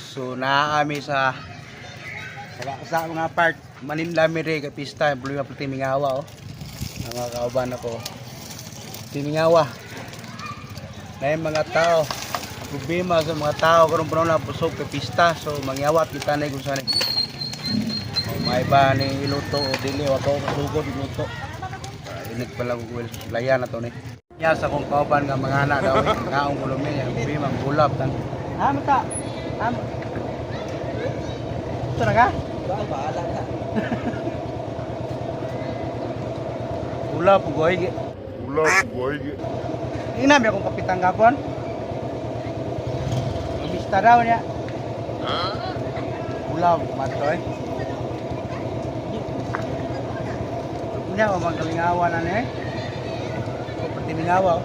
So naami sa mga part Manila Mere kay pista problema pati Mingawa oh. Ang mga kauban ako. Timingawa. Na yung mga tao problema sa mga tao karon pa na pusog kay pista so mangyawat kita na kung saan. May ba ni iluto o dili wa ko kasugod iluto. Init pa lang ko layan na to ni. Ya sa kong kauban nga mga anak daw ngaong gulumin yang problema bulab tan. Ha mata. Ito na ka? Bahala ka. Ula po goy. Inam ya kung kapitang gapon. Mabista daw niya. Ula matoy. Punya o magalingawa na ni. O pati mingawa.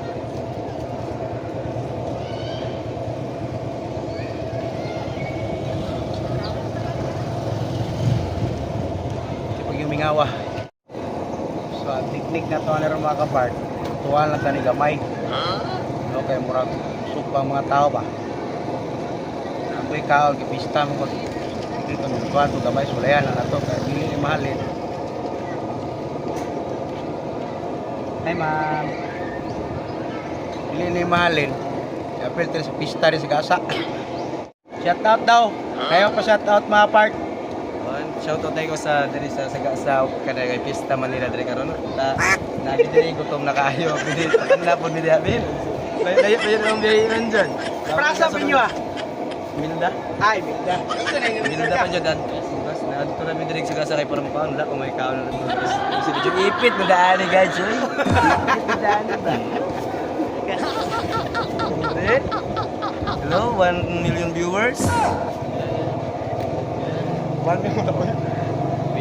Mingawa. So ang teknik na to na mga kapart tuwal na tani gamay okay murag supa mga tao ba ang ko'y kaon kipista mo dito ng tuwal to gamay sulayan na to kaya dili ni mahalin ay ma'am dili ni mahalin apel tayo sa pista rin sa gasa shout out daw kayo pa shout out mga part. Shoutout tayo sa diri sa Sagasaw kada kay Pista Manila diri karon. Na diri gutom na kaayo pili na po ni David. Layo pa yung biyahe diyan. Prasa pa niyo ah. Milda. Ay, Milda. Ito na yung Milda pa jud bas na dito ra mi diri sa Sagasaw kay parang paon la kung may kaon na dito. Sige jud ipit mo daani guys. Ipit daani ba. Hello, 1 million viewers.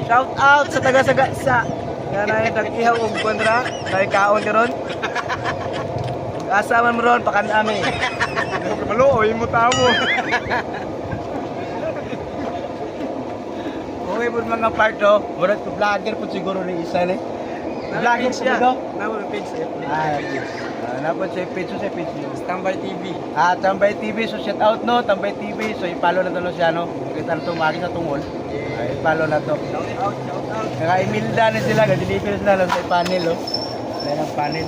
Shout out sa taga Sagasa nga na nag-ihaw og kontra kay kaon karon. Asa man ron pakan ami. Maluoy mo tamo. Okay po mga part oh. Murag ko vlogger po siguro ni isa ni. Vlogger siya. Namo page siya. Napon sa page sa page niyo. Tambay TV. Tambay TV so shout out no, Tambay TV so i-follow na to no siya no. Kita na to magi sa tungol. Ay follow na to. Shout out. Kaya Imelda na sila, ga-deliver sila lang sa panel oh. May ng panel.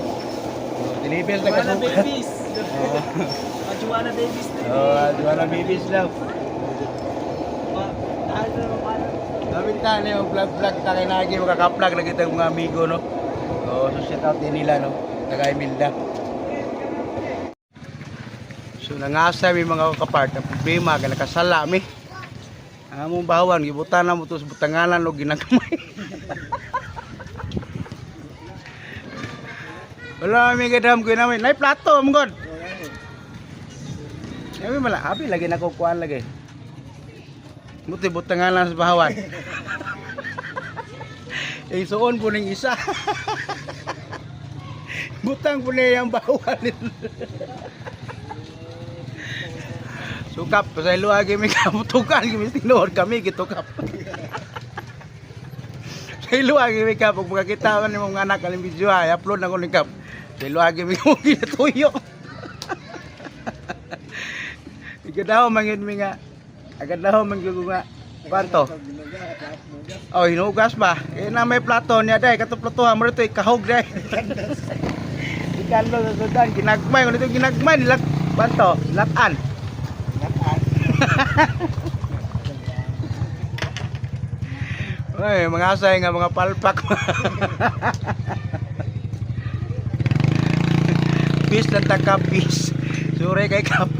Deliver na Juana kasukat. Babies. Juana Babies. Juana Babies lang. Gawin ta na yung vlog ta kay nagi makaka-vlog lagi tayong mga amigo no. So shout out din nila no. Taga Imelda. So nangasa mi mga kapart ang problema kay nakasala mi. Among bahawan gibutan na mo to sa butanganan o ginagamay. Wala mi gadam ko namin. Nay plato mo god. Kami mala abi lagi nakukuan lagi. Muti butanganan sa bahawan. Suon po ning isa. Butang po niya yung bahawan. Sukap, pasay luwagi may kamutukan, kami tinuod kami, gitukap. Sa luwagi may kap, kung magkakitawan ni mga anak, kaling video ay, upload na ko ni kap. Sa luwagi may kumukin na tuyo. Agadaw mangin mi nga, agadaw mangin nga, kwanto? Oh, hinugas ba? Eh na may plato niya day, katong platohan mo rito, ikahog day. Ikalo sa sudan, ginagmay, kung ito ginagmay, nilak, kwanto, latan. Ay, mga asay nga mga palpak. Bis lang ta kapis. Sure kay kap.